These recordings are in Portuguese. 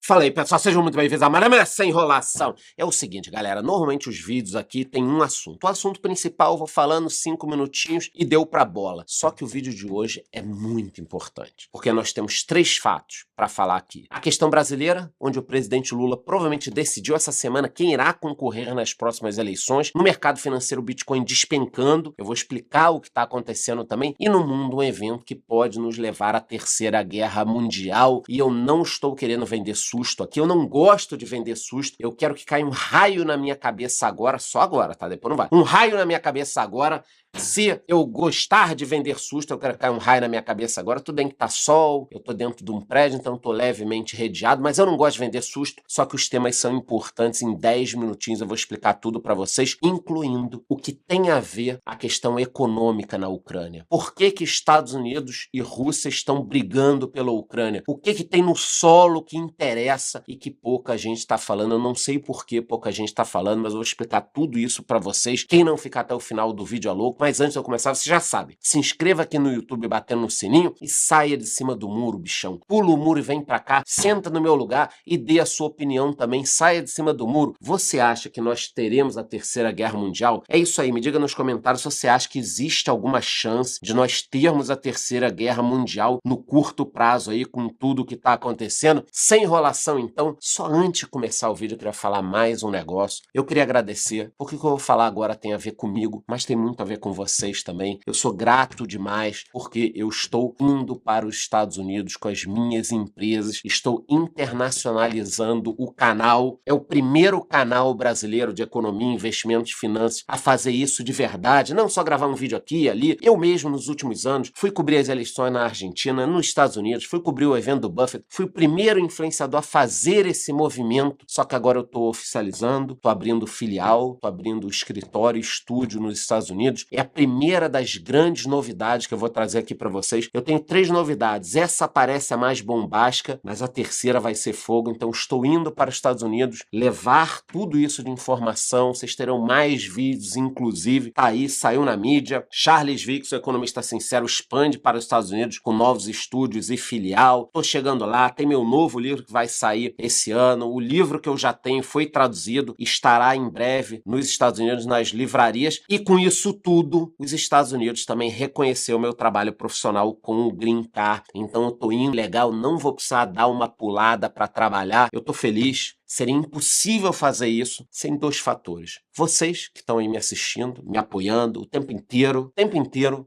Fala aí, pessoal, sejam muito bem-vindos a mais uma Sem Enrolação. É o seguinte, galera, normalmente os vídeos aqui tem um assunto. O assunto principal eu vou falando 5 minutinhos e deu pra bola. Só que o vídeo de hoje é muito importante, porque nós temos 3 fatos pra falar aqui. A questão brasileira, onde o presidente Lula provavelmente decidiu essa semana quem irá concorrer nas próximas eleições. No mercado financeiro, o Bitcoin despencando. Eu vou explicar o que tá acontecendo também. E no mundo, um evento que pode nos levar à Terceira Guerra Mundial. E eu não estou querendo vender susto aqui, eu não gosto de vender susto, eu quero que caia um raio na minha cabeça agora, só agora, tá? Depois não vai. Um raio na minha cabeça agora. Se eu gostar de vender susto, eu quero que caia um raio na minha cabeça agora. Tudo bem que tá sol, eu tô dentro de um prédio, então tô levemente radiado, mas eu não gosto de vender susto, só que os temas são importantes. Em 10 minutinhos eu vou explicar tudo pra vocês, incluindo o que tem a ver a questão econômica na Ucrânia. Por que que Estados Unidos e Rússia estão brigando pela Ucrânia? O que que tem no solo que interessa e que pouca gente tá falando? Eu não sei por que pouca gente tá falando, mas eu vou explicar tudo isso pra vocês. Quem não ficar até o final do vídeo é louco. Mas antes de eu começar, você já sabe, se inscreva aqui no YouTube batendo no sininho e saia de cima do muro, bichão. Pula o muro e vem pra cá, senta no meu lugar e dê a sua opinião também, saia de cima do muro. Você acha que nós teremos a Terceira Guerra Mundial? É isso aí, me diga nos comentários se você acha que existe alguma chance de nós termos a Terceira Guerra Mundial no curto prazo aí, com tudo que tá acontecendo. Sem enrolação então, só antes de começar o vídeo eu queria falar mais um negócio. Eu queria agradecer, porque o que eu vou falar agora tem a ver comigo, mas tem muito a ver com vocês também. Eu sou grato demais porque eu estou indo para os Estados Unidos com as minhas empresas, estou internacionalizando o canal. É o primeiro canal brasileiro de economia, investimentos e finanças a fazer isso de verdade, não só gravar um vídeo aqui e ali. Eu mesmo, nos últimos anos, fui cobrir as eleições na Argentina, nos Estados Unidos, fui cobrir o evento do Buffett, fui o primeiro influenciador a fazer esse movimento, só que agora eu estou oficializando, estou abrindo filial, estou abrindo escritório, estúdio nos Estados Unidos. É a primeira das grandes novidades que eu vou trazer aqui para vocês. Eu tenho 3 novidades. Essa parece a mais bombástica, mas a terceira vai ser fogo. Então estou indo para os Estados Unidos levar tudo isso de informação. Vocês terão mais vídeos, inclusive. Tá aí, saiu na mídia. Charles Vicks, o economista sincero, expande para os Estados Unidos com novos estúdios e filial. Tô chegando lá. Tem meu novo livro que vai sair esse ano. O livro que eu já tenho foi traduzido, estará em breve nos Estados Unidos, nas livrarias. E com isso tudo, os Estados Unidos também reconheceu o meu trabalho profissional com o Green Card. Então eu tô indo legal, não vou precisar dar uma pulada para trabalhar. Eu tô feliz. Seria impossível fazer isso sem 2 fatores. Vocês que estão aí me assistindo, me apoiando o tempo inteiro,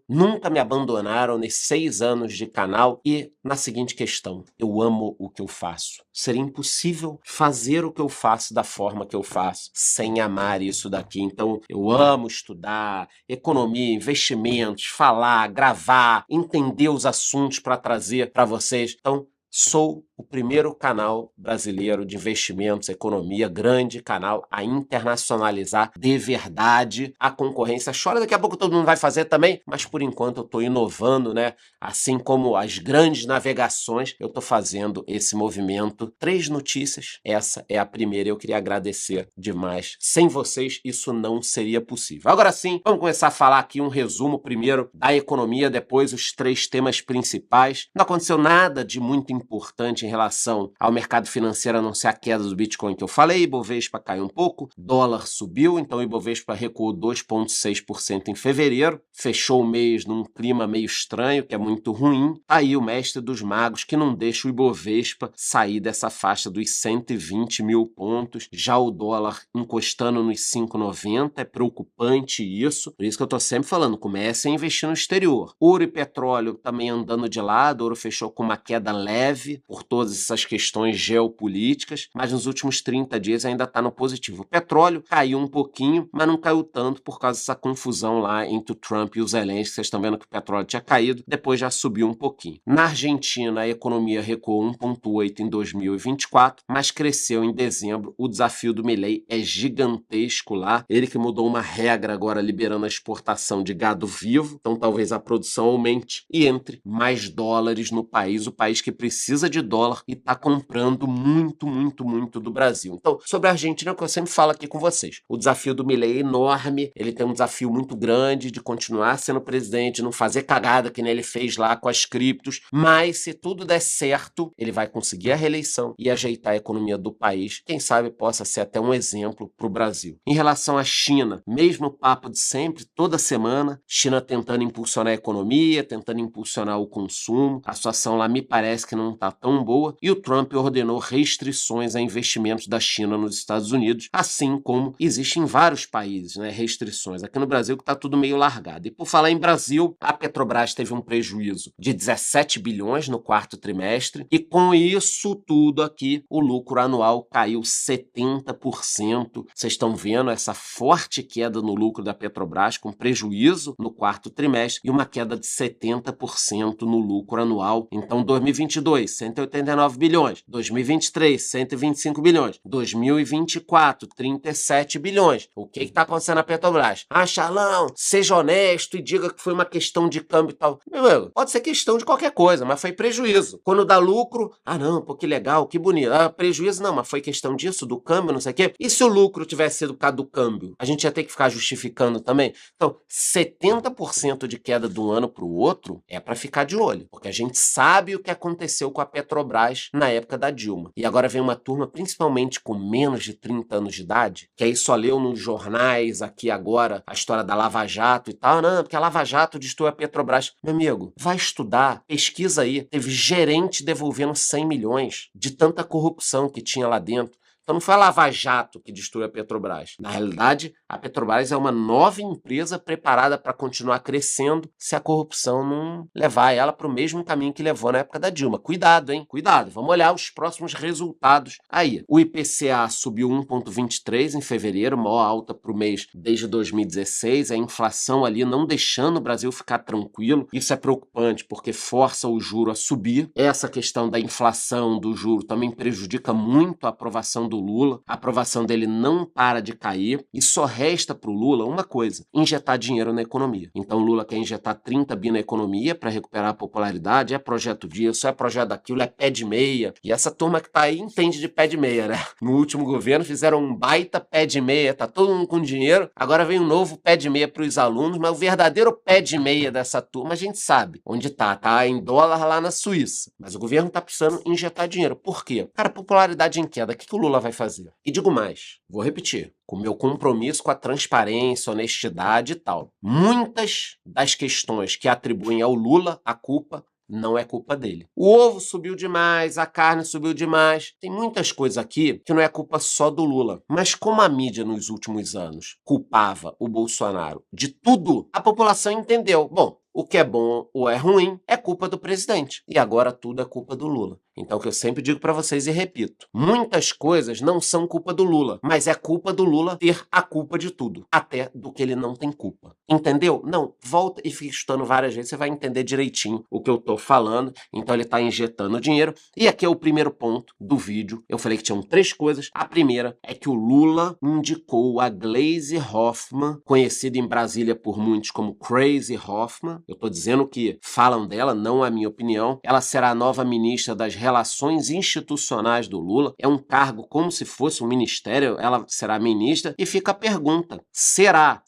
nunca me abandonaram nesses 6 anos de canal. E na seguinte questão, eu amo o que eu faço. Seria impossível fazer o que eu faço da forma que eu faço sem amar isso daqui. Então eu amo estudar economia, investimentos, falar, gravar, entender os assuntos para trazer para vocês. Então sou o primeiro canal brasileiro de investimentos, economia, grande canal a internacionalizar de verdade. A concorrência chora, daqui a pouco todo mundo vai fazer também, mas por enquanto eu tô inovando, né? Assim como as grandes navegações, eu tô fazendo esse movimento. 3 notícias, essa é a primeira, eu queria agradecer demais. Sem vocês, isso não seria possível. Agora sim, vamos começar a falar aqui um resumo primeiro da economia, depois os 3 temas principais. Não aconteceu nada de muito importante em relação ao mercado financeiro, a não ser a queda do Bitcoin que eu falei. Ibovespa caiu um pouco, dólar subiu, então o Ibovespa recuou 2,6% em fevereiro, fechou o mês num clima meio estranho, que é muito ruim. Aí o mestre dos magos que não deixa o Ibovespa sair dessa faixa dos 120 mil pontos, já o dólar encostando nos 5,90, é preocupante isso, por isso que eu tô sempre falando, comece a investir no exterior. Ouro e petróleo também andando de lado, ouro fechou com uma queda leve, por todas essas questões geopolíticas, mas nos últimos 30 dias ainda está no positivo. O petróleo caiu um pouquinho, mas não caiu tanto por causa dessa confusão lá entre o Trump e o Zelensky. Vocês estão vendo que o petróleo tinha caído, depois já subiu um pouquinho. Na Argentina, a economia recuou 1,8% em 2024, mas cresceu em dezembro. O desafio do Milei é gigantesco lá. Ele que mudou uma regra agora liberando a exportação de gado vivo, então talvez a produção aumente e entre mais dólares no país, o país que precisa precisa de dólar e está comprando muito, muito, muito do Brasil. Então, sobre a Argentina, que eu sempre falo aqui com vocês, o desafio do Milei é enorme, ele tem um desafio muito grande de continuar sendo presidente, não fazer cagada que nem ele fez lá com as criptos, mas se tudo der certo, ele vai conseguir a reeleição e ajeitar a economia do país, quem sabe possa ser até um exemplo para o Brasil. Em relação à China, mesmo papo de sempre, toda semana, China tentando impulsionar a economia, tentando impulsionar o consumo, a situação lá me parece que não está tão boa, e o Trump ordenou restrições a investimentos da China nos Estados Unidos, assim como existe em vários países, né, restrições. Aqui no Brasil que está tudo meio largado. E por falar em Brasil, a Petrobras teve um prejuízo de 17 bilhões no quarto trimestre, e com isso tudo aqui, o lucro anual caiu 70%. Vocês estão vendo essa forte queda no lucro da Petrobras, com prejuízo no quarto trimestre e uma queda de 70% no lucro anual. Então, 2022, 189 bilhões. 2023, 125 bilhões. 2024, 37 bilhões. O que está acontecendo na Petrobras? Ah, Charlão, seja honesto e diga que foi uma questão de câmbio e tal. Meu amigo, pode ser questão de qualquer coisa, mas foi prejuízo. Quando dá lucro, ah não, pô, que legal, que bonito. Ah, prejuízo não, mas foi questão disso, do câmbio, não sei o quê. E se o lucro tivesse sido por causa do câmbio? A gente ia ter que ficar justificando também? Então, 70% de queda de um ano para o outro é para ficar de olho, porque a gente sabe o que aconteceu com a Petrobras na época da Dilma. E agora vem uma turma, principalmente com menos de 30 anos de idade, que aí só leu nos jornais aqui agora a história da Lava Jato e tal. Não, porque a Lava Jato destruiu a Petrobras. Meu amigo, vai estudar, pesquisa aí. Teve gerente devolvendo 100 milhões de tanta corrupção que tinha lá dentro. Então não foi a Lava Jato que destruiu a Petrobras. Na realidade, a Petrobras é uma nova empresa preparada para continuar crescendo se a corrupção não levar ela para o mesmo caminho que levou na época da Dilma. Cuidado, hein? Cuidado. Vamos olhar os próximos resultados aí. O IPCA subiu 1,23 em fevereiro, maior alta para o mês desde 2016. A inflação ali não deixando o Brasil ficar tranquilo. Isso é preocupante porque força o juro a subir. Essa questão da inflação, do juro, também prejudica muito a aprovação do Lula, a aprovação dele não para de cair e só resta para o Lula uma coisa: injetar dinheiro na economia. Então o Lula quer injetar 30 bi na economia para recuperar a popularidade, é projeto disso, é projeto daquilo, é pé de meia. E essa turma que tá aí entende de pé de meia, né? No último governo fizeram um baita pé de meia, tá todo mundo com dinheiro, agora vem um novo pé de meia para os alunos, mas o verdadeiro pé de meia dessa turma a gente sabe onde tá em dólar lá na Suíça. Mas o governo tá precisando injetar dinheiro. Por quê? Cara, popularidade em queda, o que o Lula vai fazer? E digo mais, vou repetir, com o meu compromisso com a transparência, honestidade e tal. Muitas das questões que atribuem ao Lula a culpa não é culpa dele. O ovo subiu demais, a carne subiu demais. Tem muitas coisas aqui que não é culpa só do Lula. Mas como a mídia nos últimos anos culpava o Bolsonaro de tudo, a população entendeu. Bom, o que é bom ou é ruim é culpa do presidente. E agora tudo é culpa do Lula. Então, o que eu sempre digo para vocês e repito, muitas coisas não são culpa do Lula, mas é culpa do Lula ter a culpa de tudo, até do que ele não tem culpa. Entendeu? Não, volta e fica estudando várias vezes, você vai entender direitinho o que eu tô falando. Então, ele tá injetando dinheiro. E aqui é o primeiro ponto do vídeo. Eu falei que tinham 3 coisas. A primeira é que o Lula indicou a Gleisi Hoffmann, conhecida em Brasília por muitos como Crazy Hoffmann. Eu tô dizendo que falam dela, não a minha opinião. Ela será a nova ministra das Relações Institucionais do Lula. É um cargo como se fosse um ministério, ela será ministra. E fica a pergunta, será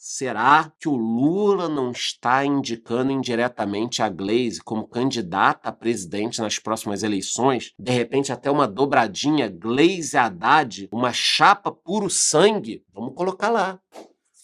que o Lula não está indicando indiretamente a Gleisi como candidata a presidente nas próximas eleições? De repente até uma dobradinha Gleisi Haddad, uma chapa puro sangue? Vamos colocar lá.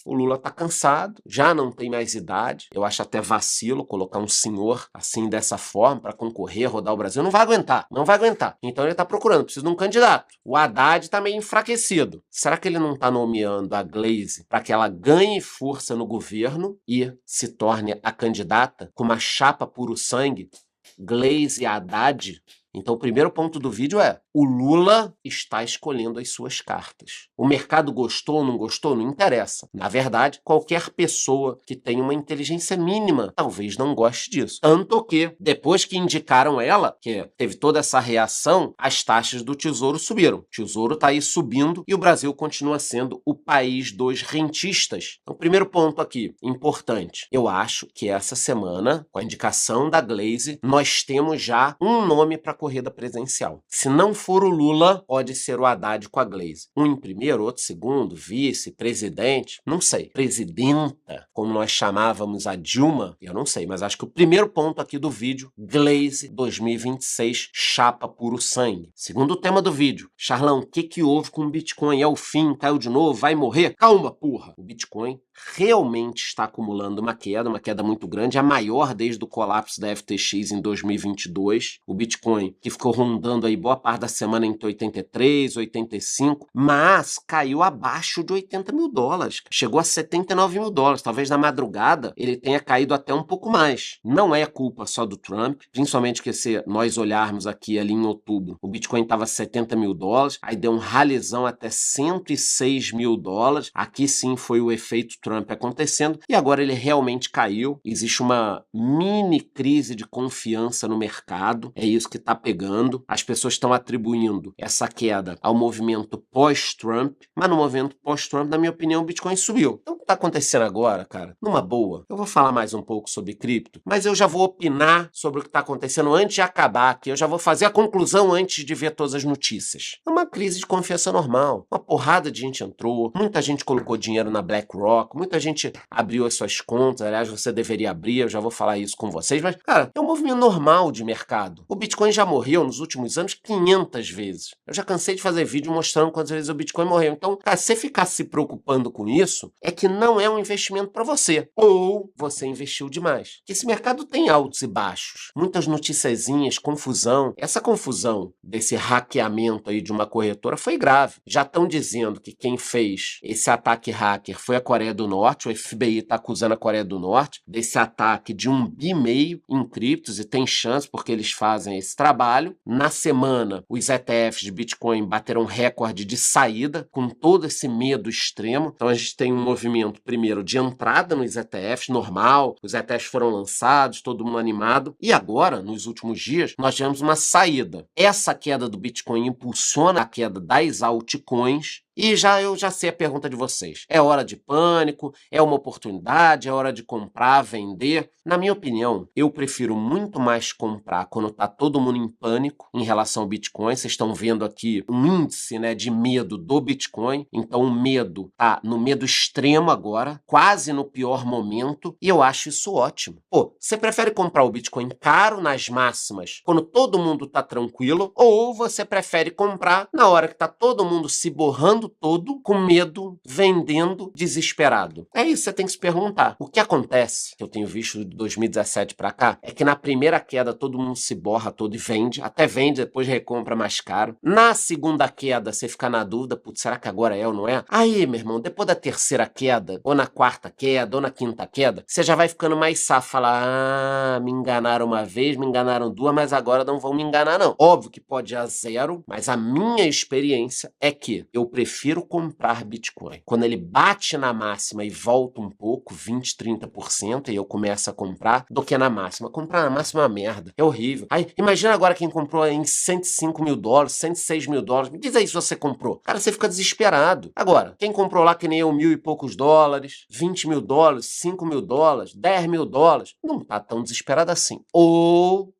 O Lula tá cansado, já não tem mais idade. Eu acho até vacilo colocar um senhor assim dessa forma para concorrer, rodar o Brasil. Não vai aguentar, não vai aguentar. Então ele tá procurando, precisa de um candidato. O Haddad tá meio enfraquecido. Será que ele não tá nomeando a Gleisi para que ela ganhe força no governo e se torne a candidata com uma chapa puro sangue? Gleisi Haddad? Então o primeiro ponto do vídeo é: o Lula está escolhendo as suas cartas. O mercado gostou ou não gostou? Não interessa. Na verdade, qualquer pessoa que tenha uma inteligência mínima talvez não goste disso. Tanto que, depois que indicaram ela, que teve toda essa reação, as taxas do Tesouro subiram. O Tesouro está aí subindo e o Brasil continua sendo o país dos rentistas. Então, primeiro ponto aqui, importante. Eu acho que essa semana, com a indicação da Gleisi, nós temos já um nome para corrida presidencial. Se não for o Lula, pode ser o Haddad com a Glaze. Um em primeiro, outro segundo, vice, presidente, não sei. Presidenta, como nós chamávamos a Dilma, eu não sei, mas acho que o primeiro ponto aqui do vídeo, Glaze 2026, chapa puro sangue. Segundo tema do vídeo, Charlão, o que houve com o Bitcoin? É o fim? Caiu de novo? Vai morrer? Calma, porra! O Bitcoin realmente está acumulando uma queda muito grande, a maior desde o colapso da FTX em 2022. O Bitcoin, que ficou rondando aí boa parte da semana entre 83, 85, mas caiu abaixo de 80 mil dólares. Chegou a 79 mil dólares. Talvez na madrugada ele tenha caído até um pouco mais. Não é culpa só do Trump, principalmente que se nós olharmos aqui ali em outubro, o Bitcoin estava 70 mil dólares, aí deu um ralizão até 106 mil dólares. Aqui sim foi o efeito Trump acontecendo, e agora ele realmente caiu. Existe uma mini crise de confiança no mercado, é isso que está pegando. As pessoas estão atribuindo essa queda ao movimento pós-Trump, mas no movimento pós-Trump, na minha opinião, o Bitcoin subiu. Então o que está acontecendo agora, cara? Numa boa, eu vou falar mais um pouco sobre cripto, mas eu já vou opinar sobre o que está acontecendo antes de acabar aqui. Eu já vou fazer a conclusão antes de ver todas as notícias. É uma crise de confiança normal. Uma porrada de gente entrou, muita gente colocou dinheiro na BlackRock, muita gente abriu as suas contas. Aliás, você deveria abrir, eu já vou falar isso com vocês, mas, cara, é um movimento normal de mercado. O Bitcoin já morreu nos últimos anos 500 vezes. Eu já cansei de fazer vídeo mostrando quantas vezes o Bitcoin morreu. Então, cara, se você ficar se preocupando com isso, é que não é um investimento para você. Ou você investiu demais. Porque esse mercado tem altos e baixos. Muitas noticiazinhas, confusão. Essa confusão desse hackeamento aí de uma corretora foi grave. Já estão dizendo que quem fez esse ataque hacker foi a Coreia do Norte. O FBI está acusando a Coreia do Norte desse ataque de 1,5 bi em criptos, e tem chance porque eles fazem esse trabalho. Na semana, os ETFs de Bitcoin bateram recorde de saída, com todo esse medo extremo. Então a gente tem um movimento, primeiro, de entrada nos ETFs, normal. Os ETFs foram lançados, todo mundo animado. E agora, nos últimos dias, nós tivemos uma saída. Essa queda do Bitcoin impulsiona a queda das altcoins. E eu já sei a pergunta de vocês. É hora de pânico? É uma oportunidade? É hora de comprar, vender? Na minha opinião, eu prefiro muito mais comprar quando tá todo mundo em pânico em relação ao Bitcoin. Vocês estão vendo aqui um índice, né, de medo do Bitcoin. Então o medo tá no medo extremo agora, quase no pior momento, e eu acho isso ótimo. Pô, você prefere comprar o Bitcoin caro nas máximas, quando todo mundo tá tranquilo, ou você prefere comprar na hora que tá todo mundo se borrando todo, com medo, vendendo, desesperado? É isso que você tem que se perguntar. O que acontece, que eu tenho visto de 2017 para cá, é que na primeira queda todo mundo se borra todo e vende, até vende, depois recompra mais caro. Na segunda queda você fica na dúvida, putz, será que agora é ou não é? Aí, meu irmão, depois da terceira queda, ou na quarta queda, ou na quinta queda, você já vai ficando mais safo, falar, me enganaram uma vez, me enganaram duas, mas agora não vão me enganar não. Óbvio que pode ir a zero, mas a minha experiência é que eu prefiro comprar Bitcoin quando ele bate na máxima e volta um pouco, 20, 30%, e eu começo a comprar, do que na máxima. Comprar na máxima é uma merda, é horrível. Aí, imagina agora quem comprou em 105 mil dólares, 106 mil dólares, me diz aí se você comprou. Cara, você fica desesperado. Agora, quem comprou lá que nem eu, 1.000 e poucos dólares, 20 mil dólares, 5 mil dólares, 10 mil dólares, não tá tão desesperado assim. Ou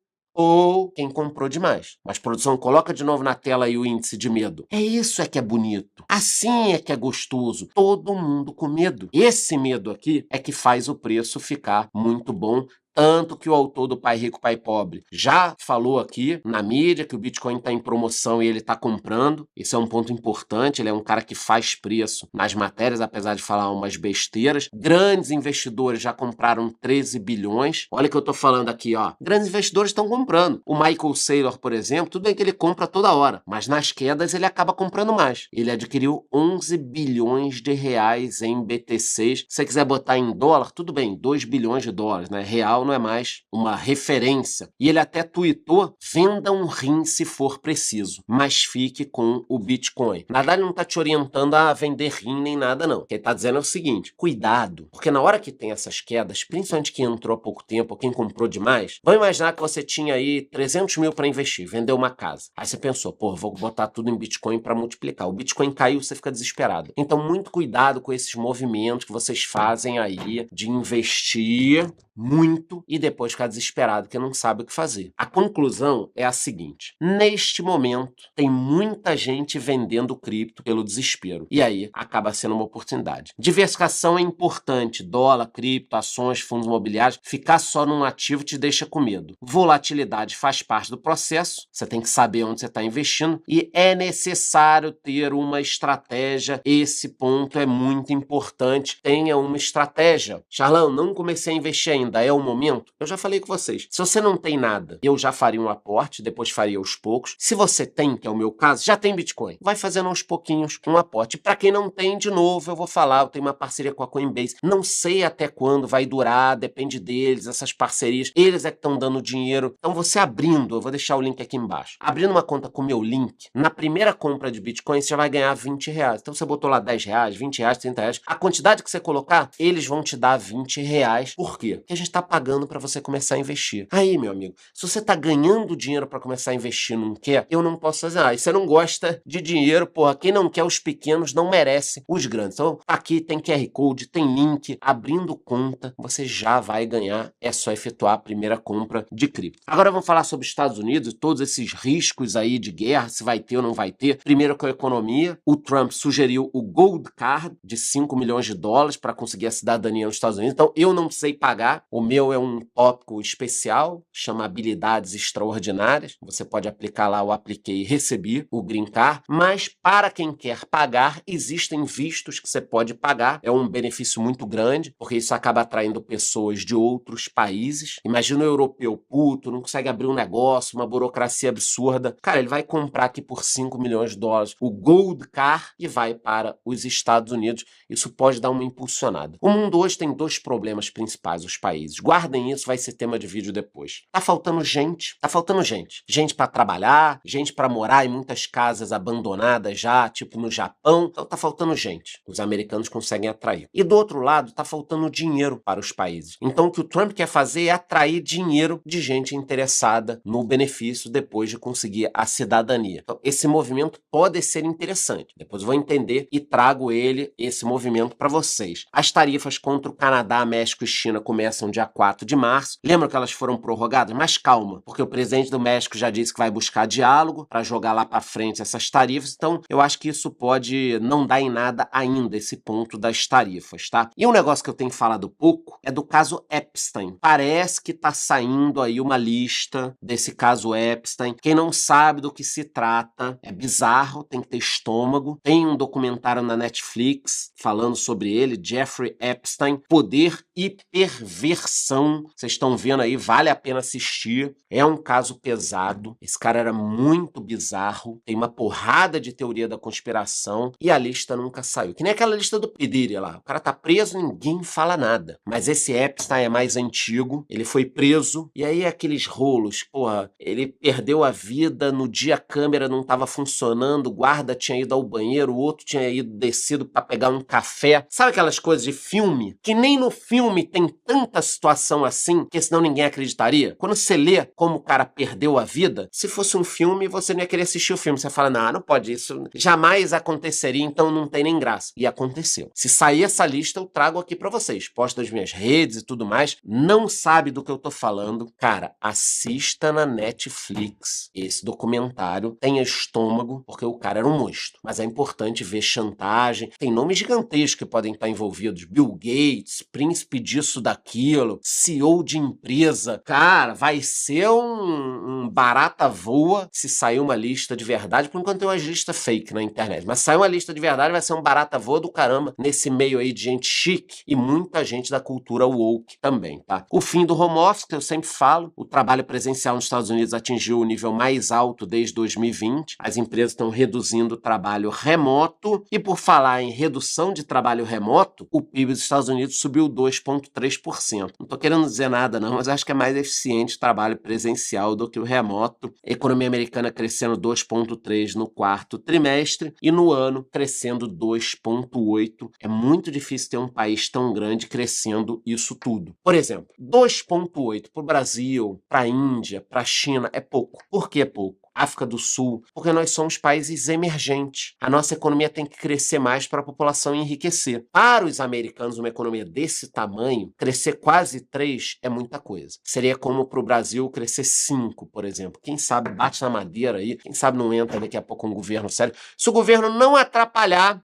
quem comprou demais. Mas, produção, coloca de novo na tela aí o índice de medo. É isso é que é bonito. Assim é que é gostoso. Todo mundo com medo. Esse medo aqui é que faz o preço ficar muito bom. Tanto que o autor do Pai Rico, Pai Pobre já falou aqui na mídia que o Bitcoin está em promoção e ele está comprando. Esse é um ponto importante, ele é um cara que faz preço nas matérias, apesar de falar umas besteiras. Grandes investidores já compraram 13 bilhões. Olha o que eu tô falando aqui, ó. Grandes investidores estão comprando. O Michael Saylor, por exemplo, tudo bem que ele compra toda hora, mas nas quedas ele acaba comprando mais. Ele adquiriu 11 bilhões de reais em BTCs. Se você quiser botar em dólar, tudo bem, 2 bilhões de dólares, né? Real não é mais uma referência. E ele até tweetou, venda um rim se for preciso, mas fique com o Bitcoin. Nada, ele não tá te orientando a vender rim nem nada não. O que ele tá dizendo é o seguinte, cuidado, porque na hora que tem essas quedas, principalmente quem entrou há pouco tempo, ou quem comprou demais, vamos imaginar que você tinha aí 300 mil para investir, vendeu uma casa. Aí você pensou, pô, vou botar tudo em Bitcoin para multiplicar. O Bitcoin caiu, você fica desesperado. Então muito cuidado com esses movimentos que vocês fazem aí de investir muito muito e depois ficar desesperado porque não sabe o que fazer. A conclusão é a seguinte: neste momento tem muita gente vendendo cripto pelo desespero. E aí acaba sendo uma oportunidade. Diversificação é importante. Dólar, cripto, ações, fundos imobiliários. Ficar só num ativo te deixa com medo. Volatilidade faz parte do processo. Você tem que saber onde você está investindo. E é necessário ter uma estratégia. Esse ponto é muito importante. Tenha uma estratégia. Charlão, não comecei a investir ainda. É o momento? Eu já falei com vocês. Se você não tem nada, eu já faria um aporte, depois faria aos poucos. Se você tem, que é o meu caso, já tem Bitcoin. Vai fazendo aos pouquinhos um aporte. Para quem não tem, de novo, eu vou falar, eu tenho uma parceria com a Coinbase. Não sei até quando vai durar, depende deles, essas parcerias. Eles é que estão dando dinheiro. Então você abrindo, eu vou deixar o link aqui embaixo. Abrindo uma conta com o meu link, na primeira compra de Bitcoin, você já vai ganhar R$20. Então você botou lá R$10, R$20, R$30. A quantidade que você colocar, eles vão te dar R$20. Por quê? Porque a gente está pagando para você começar a investir. Aí, meu amigo, se você está ganhando dinheiro para começar a investir e não quer, eu não posso fazer nada. E você não gosta de dinheiro, porra, quem não quer os pequenos não merece os grandes. Então, aqui tem QR Code, tem link, abrindo conta, você já vai ganhar, é só efetuar a primeira compra de cripto. Agora vamos falar sobre os Estados Unidos e todos esses riscos aí de guerra, se vai ter ou não vai ter. Primeiro com a economia, o Trump sugeriu o Gold Card de $5 milhões para conseguir a cidadania nos Estados Unidos. Então, eu não sei pagar, o meu é um tópico especial, chama habilidades extraordinárias. Você pode aplicar lá, eu apliquei e recebi o Green Card, mas para quem quer pagar, existem vistos que você pode pagar, é um benefício muito grande, porque isso acaba atraindo pessoas de outros países. Imagina o europeu puto, não consegue abrir um negócio, uma burocracia absurda. Cara, ele vai comprar aqui por $5 milhões o Gold Card e vai para os Estados Unidos. Isso pode dar uma impulsionada. O mundo hoje tem dois problemas principais, os países. Guardem isso, vai ser tema de vídeo depois. Tá faltando gente. Tá faltando gente. Gente para trabalhar, gente para morar em muitas casas abandonadas já, tipo no Japão. Então tá faltando gente. Os americanos conseguem atrair. E do outro lado, tá faltando dinheiro para os países. Então o que o Trump quer fazer é atrair dinheiro de gente interessada no benefício depois de conseguir a cidadania. Então esse movimento pode ser interessante. Depois eu vou entender e trago esse movimento para vocês. As tarifas contra o Canadá, México e China começam dia 4 de março. Lembra que elas foram prorrogadas? Mas calma, porque o presidente do México já disse que vai buscar diálogo para jogar lá para frente essas tarifas. Então eu acho que isso pode não dar em nada ainda, esse ponto das tarifas, tá? E um negócio que eu tenho falado pouco é do caso Epstein. Parece que tá saindo aí uma lista desse caso Epstein. Quem não sabe do que se trata, é bizarro, tem que ter estômago. Tem um documentário na Netflix falando sobre ele, Jeffrey Epstein, Poder e Perversão. Vocês estão vendo aí, vale a pena assistir. É um caso pesado. Esse cara era muito bizarro. Tem uma porrada de teoria da conspiração e a lista nunca saiu. Que nem aquela lista do P. Diddy lá. O cara tá preso, ninguém fala nada. Mas esse Epstein é mais antigo. Ele foi preso e aí aqueles rolos, porra, ele perdeu a vida, no dia a câmera não tava funcionando, o guarda tinha ido ao banheiro, o outro tinha ido descido pra pegar um café. Sabe aquelas coisas de filme? Que nem no filme tem tanta situação assim, que senão ninguém acreditaria. Quando você lê como o cara perdeu a vida, se fosse um filme, você não ia querer assistir o filme. Você fala, não pode, isso jamais aconteceria, então não tem nem graça. E aconteceu. Se sair essa lista, eu trago aqui pra vocês. Posto nas minhas redes e tudo mais. Não sabe do que eu tô falando? Cara, assista na Netflix esse documentário. Tenha estômago, porque o cara era um monstro. Mas é importante ver chantagem. Tem nomes gigantescos que podem estar envolvidos. Bill Gates, príncipe disso, daquilo, CEO de empresa. Cara, vai ser um barata voa se sair uma lista de verdade. Por enquanto tem umas listas fake na internet. Mas se sair uma lista de verdade, vai ser um barata voa do caramba nesse meio aí de gente chique e muita gente da cultura woke também, tá? O fim do home office, que eu sempre falo, o trabalho presencial nos Estados Unidos atingiu o nível mais alto desde 2020. As empresas estão reduzindo o trabalho remoto. E por falar em redução de trabalho remoto, o PIB dos Estados Unidos subiu 2,3%. Não tô querendo dizer nada não, mas acho que é mais eficiente o trabalho presencial do que o remoto. A economia americana crescendo 2,3% no quarto trimestre e no ano crescendo 2,8%. É muito difícil ter um país tão grande crescendo isso tudo. Por exemplo, 2,8% para o Brasil, para a Índia, para a China é pouco. Por que é pouco? África do Sul, porque nós somos países emergentes. A nossa economia tem que crescer mais para a população enriquecer. Para os americanos, uma economia desse tamanho, crescer quase 3 é muita coisa. Seria como para o Brasil crescer 5, por exemplo. Quem sabe bate na madeira aí, quem sabe não entra daqui a pouco um governo sério. Se o governo não atrapalhar,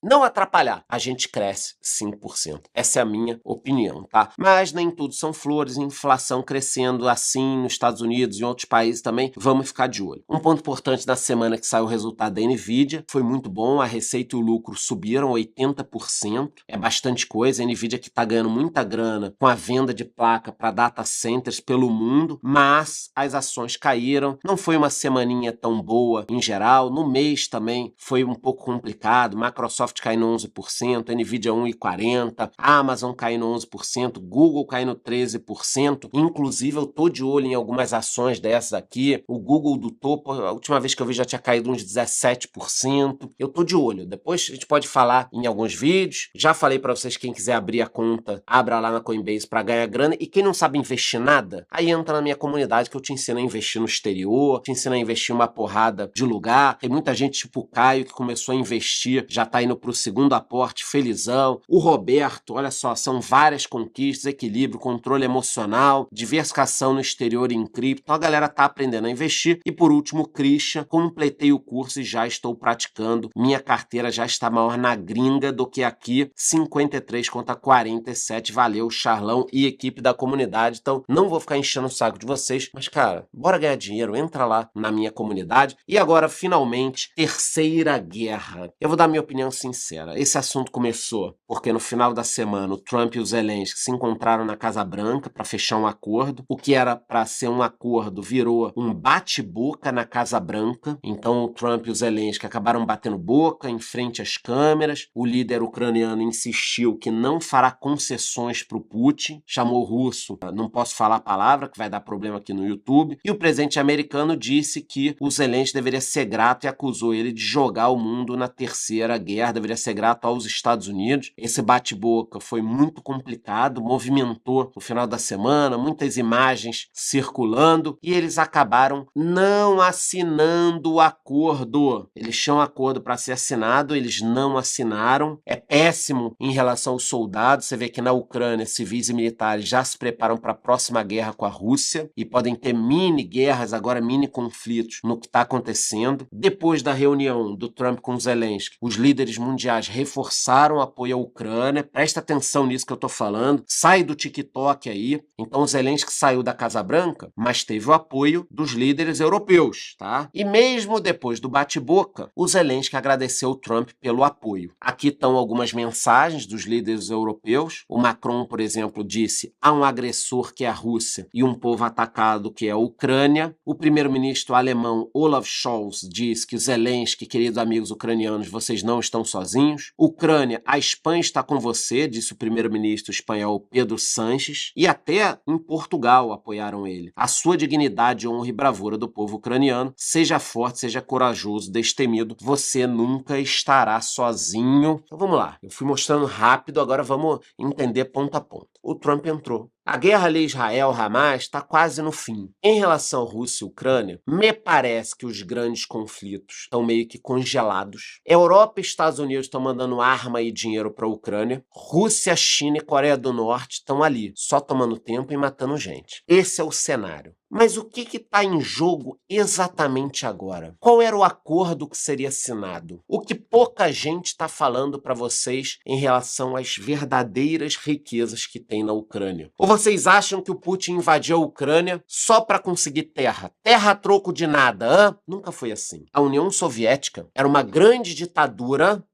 a gente cresce 5%. Essa é a minha opinião, tá? Mas nem tudo são flores, inflação crescendo assim nos Estados Unidos e em outros países também, vamos ficar de olho. Um ponto importante da semana que saiu o resultado da Nvidia, foi muito bom, a receita e o lucro subiram 80%, é bastante coisa, a Nvidia que tá ganhando muita grana com a venda de placa para data centers pelo mundo, mas as ações caíram, não foi uma semaninha tão boa em geral, no mês também foi um pouco complicado, Microsoft caindo 11%, Nvidia 1,40%, Amazon caindo 11%, Google caindo 13%, inclusive eu tô de olho em algumas ações dessas aqui, o Google do topo, a última vez que eu vi já tinha caído uns 17%, eu tô de olho, depois a gente pode falar em alguns vídeos, já falei para vocês, quem quiser abrir a conta, abra lá na Coinbase para ganhar grana, e quem não sabe investir nada, aí entra na minha comunidade que eu te ensino a investir no exterior, te ensino a investir uma porrada de lugar, tem muita gente tipo o Caio que começou a investir, já tá indo pro segundo aporte, felizão, o Roberto, olha só, são várias conquistas, equilíbrio, controle emocional, diversificação no exterior e em cripto, então a galera tá aprendendo a investir, e por último o Christian, completei o curso e já estou praticando, minha carteira já está maior na gringa do que aqui, 53 contra 47, valeu Charlão e equipe da comunidade, então não vou ficar enchendo o saco de vocês, mas cara, bora ganhar dinheiro, entra lá na minha comunidade. E agora, finalmente, terceira guerra. Eu vou dar minha opinião sincera, esse assunto começou porque no final da semana o Trump e o Zelensky se encontraram na Casa Branca para fechar um acordo, o que era para ser um acordo virou um bate-boca na Casa Branca, então o Trump e o Zelensky acabaram batendo boca em frente às câmeras, o líder ucraniano insistiu que não fará concessões para o Putin, chamou o russo, não posso falar a palavra que vai dar problema aqui no YouTube, e o presidente americano disse que o Zelensky deveria ser grato e acusou ele de jogar o mundo na terceira guerra, deveria ser grato aos Estados Unidos. Esse bate-boca foi muito complicado, movimentou no final da semana, muitas imagens circulando, e eles acabaram não assinando o acordo. Eles tinham um acordo para ser assinado, eles não assinaram. É péssimo em relação aos soldados. Você vê que na Ucrânia, civis e militares já se preparam para a próxima guerra com a Rússia e podem ter mini-guerras, agora mini-conflitos no que está acontecendo. Depois da reunião do Trump com Zelensky, os líderes mundiais reforçaram o apoio à Ucrânia. Presta atenção nisso que eu estou falando. Sai do TikTok aí. Então o Zelensky saiu da Casa Branca, mas teve o apoio dos líderes europeus, tá? E mesmo depois do bate-boca, o Zelensky agradeceu o Trump pelo apoio. Aqui estão algumas mensagens dos líderes europeus. O Macron, por exemplo, disse: há um agressor que é a Rússia e um povo atacado que é a Ucrânia. O primeiro-ministro alemão Olaf Scholz diz que Zelensky, queridos amigos ucranianos, vocês não estão sozinhos. Ucrânia, a Espanha está com você, disse o primeiro-ministro espanhol Pedro Sánchez. E até em Portugal apoiaram ele. A sua dignidade, honra e bravura do povo ucraniano, seja forte, seja corajoso, destemido, você nunca estará sozinho. Então vamos lá, eu fui mostrando rápido, agora vamos entender ponto a ponto. O Trump entrou. A guerra ali Israel-Hamas está quase no fim. Em relação à Rússia e Ucrânia, me parece que os grandes conflitos estão meio que congelados. Europa e Estados Unidos estão mandando arma e dinheiro para a Ucrânia. Rússia, China e Coreia do Norte estão ali, só tomando tempo e matando gente. Esse é o cenário. Mas o que está em jogo exatamente agora? Qual era o acordo que seria assinado? O que pouca gente está falando para vocês em relação às verdadeiras riquezas que tem na Ucrânia? Ou vocês acham que o Putin invadiu a Ucrânia só para conseguir terra? Terra a troco de nada, hã? Nunca foi assim. A União Soviética era uma grande ditadura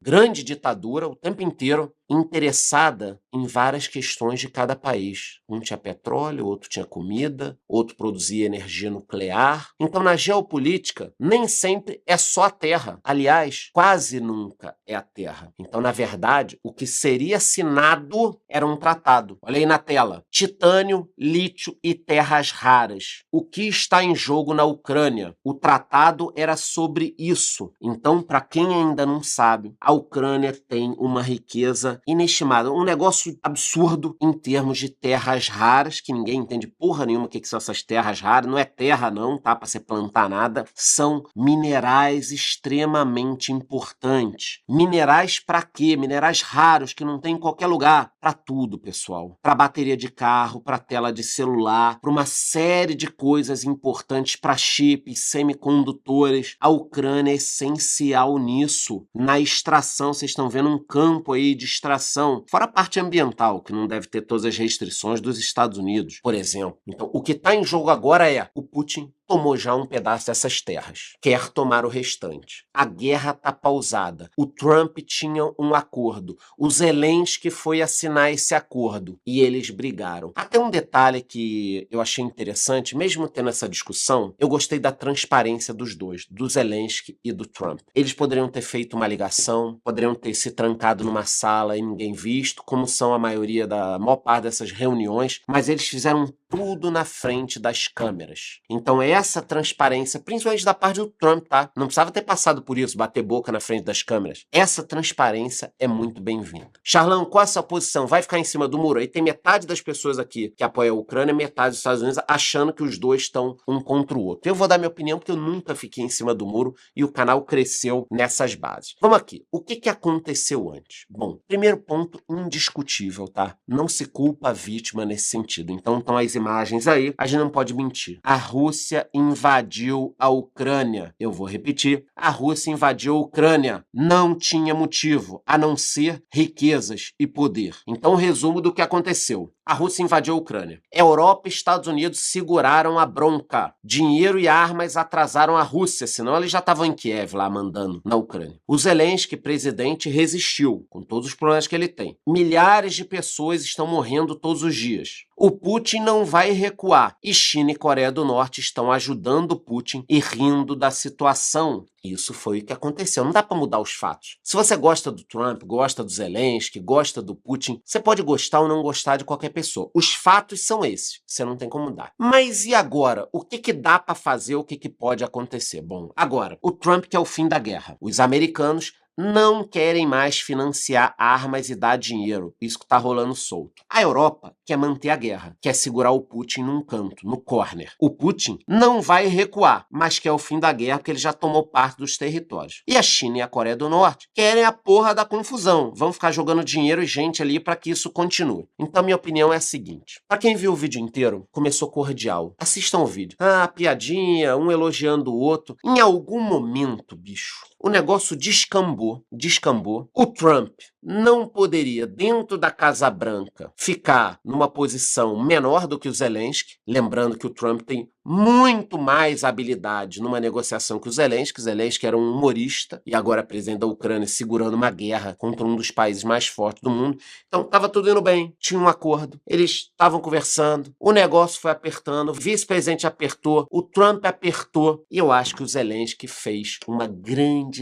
o tempo inteiro, interessada em várias questões de cada país. Um tinha petróleo, outro tinha comida, outro produzia energia nuclear. Então, na geopolítica, nem sempre é só a terra. Aliás, quase nunca é a terra. Então, na verdade, o que seria assinado era um tratado. Olha aí na tela. Titânio, lítio e terras raras. O que está em jogo na Ucrânia? O tratado era sobre isso. Então, para quem ainda não sabe, a Ucrânia tem uma riqueza inestimável, um negócio absurdo em termos de terras raras, que ninguém entende porra nenhuma o que são essas terras raras, não é terra não, tá, pra você plantar nada, são minerais extremamente importantes. Minerais pra quê? Minerais raros que não tem em qualquer lugar, pra tudo, pessoal. Pra bateria de carro, pra tela de celular, pra uma série de coisas importantes, pra chips, semicondutores. A Ucrânia é essencial nisso. Na extração, vocês estão vendo um campo aí de extração, fora a parte ambiental, que não deve ter todas as restrições dos Estados Unidos, por exemplo. Então, o que está em jogo agora é o Putin tomou já um pedaço dessas terras, quer tomar o restante. A guerra está pausada. O Trump tinha um acordo. O Zelensky foi assinar esse acordo e eles brigaram. Até um detalhe que eu achei interessante, mesmo tendo essa discussão, eu gostei da transparência dos dois, do Zelensky e do Trump. Eles poderiam ter feito uma ligação, poderiam ter se trancado numa sala e ninguém visto, como são a maior parte dessas reuniões, mas eles fizeram tudo na frente das câmeras. Então essa transparência, principalmente da parte do Trump, tá? Não precisava ter passado por isso, bater boca na frente das câmeras. Essa transparência é muito bem-vinda. Charlão, qual é a sua posição? Vai ficar em cima do muro? Aí tem metade das pessoas aqui que apoia a Ucrânia, metade dos Estados Unidos, achando que os dois estão um contra o outro. Eu vou dar minha opinião porque eu nunca fiquei em cima do muro e o canal cresceu nessas bases. Vamos aqui. O que aconteceu antes? Bom, primeiro ponto indiscutível, tá? Não se culpa a vítima nesse sentido. Então estão as imagens aí, a gente não pode mentir. A Rússia invadiu a Ucrânia. Eu vou repetir. A Rússia invadiu a Ucrânia. Não tinha motivo, a não ser riquezas e poder. Então, resumo do que aconteceu. A Rússia invadiu a Ucrânia. Europa e Estados Unidos seguraram a bronca. Dinheiro e armas atrasaram a Rússia, senão eles já estavam em Kiev lá mandando na Ucrânia. O Zelensky, presidente, resistiu, com todos os problemas que ele tem. Milhares de pessoas estão morrendo todos os dias. O Putin não vai recuar. E China e Coreia do Norte estão ajudando o Putin e rindo da situação. Isso foi o que aconteceu. Não dá para mudar os fatos. Se você gosta do Trump, gosta do Zelensky, gosta do Putin, você pode gostar ou não gostar de qualquer pessoa. Os fatos são esses. Você não tem como mudar. Mas e agora? O que dá para fazer? O que pode acontecer? Bom, agora, o Trump quer o fim da guerra. Os americanos não querem mais financiar armas e dar dinheiro. Isso que tá rolando solto. A Europa quer manter a guerra, quer segurar o Putin num canto, no corner. O Putin não vai recuar, mas quer o fim da guerra porque ele já tomou parte dos territórios. E a China e a Coreia do Norte querem a porra da confusão. Vão ficar jogando dinheiro e gente ali para que isso continue. Então minha opinião é a seguinte. Para quem viu o vídeo inteiro, começou cordial. Assistam o vídeo. Piadinha, um elogiando o outro. Em algum momento, bicho, o negócio descambou. O Trump não poderia, dentro da Casa Branca, ficar numa posição menor do que o Zelensky, lembrando que o Trump tem muito mais habilidade numa negociação que o Zelensky. O Zelensky era um humorista e agora é presidente da Ucrânia segurando uma guerra contra um dos países mais fortes do mundo. Então estava tudo indo bem, tinha um acordo, eles estavam conversando, o negócio foi apertando, o vice-presidente apertou, o Trump apertou e eu acho que o Zelensky fez uma grande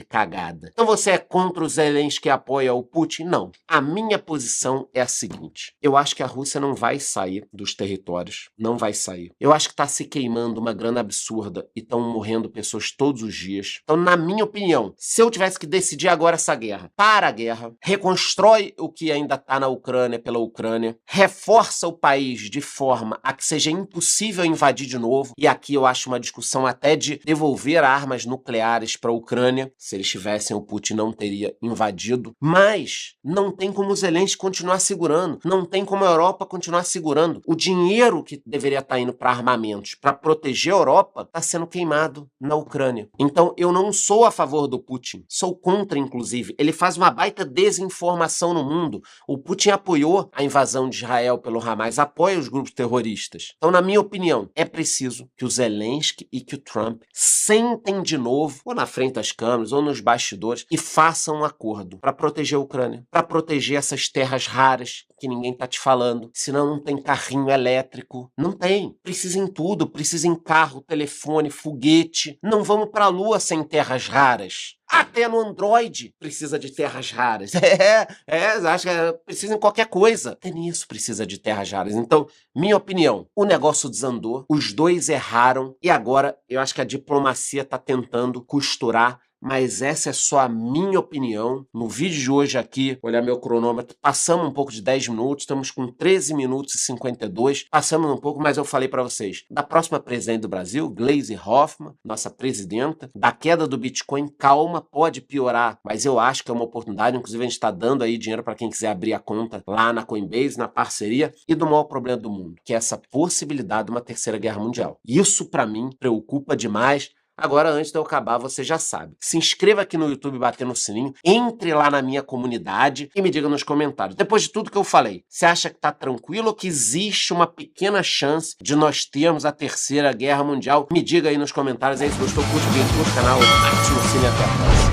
cagada. Então você é contra o Zelensky e apoia o Putin? Não. A minha posição é a seguinte, eu acho que a Rússia não vai sair dos territórios, não vai sair. Eu acho que está se queimando uma grana absurda e estão morrendo pessoas todos os dias. Então, na minha opinião, se eu tivesse que decidir agora essa guerra, para a guerra, reconstrói o que ainda está na Ucrânia pela Ucrânia, reforça o país de forma a que seja impossível invadir de novo, e aqui eu acho uma discussão até de devolver armas nucleares para a Ucrânia. Se eles tivessem, o Putin não teria invadido, mas não tem como o Zelensky continuar segurando, não tem como a Europa continuar segurando. O dinheiro que deveria estar indo para armamentos, para proteger a Europa, está sendo queimado na Ucrânia. Então eu não sou a favor do Putin, sou contra, inclusive. Ele faz uma baita desinformação no mundo. O Putin apoiou a invasão de Israel pelo Hamas, apoia os grupos terroristas. Então, na minha opinião, é preciso que o Zelensky e que o Trump sentem de novo, ou na frente das câmeras, ou nos bastidores, e façam um acordo para proteger a Ucrânia, para proteger essas terras raras que ninguém tá te falando. Senão não tem carrinho elétrico. Não tem. Precisa em tudo. Precisa em carro, telefone, foguete. Não vamos pra Lua sem terras raras. Até no Android precisa de terras raras. Acho que precisa em qualquer coisa. Até nisso precisa de terras raras. Então, minha opinião, o negócio desandou, os dois erraram e agora eu acho que a diplomacia tá tentando costurar mas essa é só a minha opinião. No vídeo de hoje aqui, olhar meu cronômetro, passamos um pouco de 10 minutos, estamos com 13 minutos e 52, passamos um pouco, mas eu falei para vocês, da próxima presidente do Brasil, Gleisi Hoffmann, nossa presidenta, da queda do Bitcoin, calma, pode piorar, mas eu acho que é uma oportunidade, inclusive a gente está dando aí dinheiro para quem quiser abrir a conta lá na Coinbase, na parceria, e do maior problema do mundo, que é essa possibilidade de uma terceira guerra mundial. Isso para mim preocupa demais. Agora, antes de eu acabar, você já sabe. Se inscreva aqui no YouTube batendo no sininho, entre lá na minha comunidade e me diga nos comentários. Depois de tudo que eu falei, você acha que tá tranquilo ou que existe uma pequena chance de nós termos a terceira guerra mundial? Me diga aí nos comentários. É isso, gostou, curte o vídeo, curte o canal, ative o sininho até a próxima.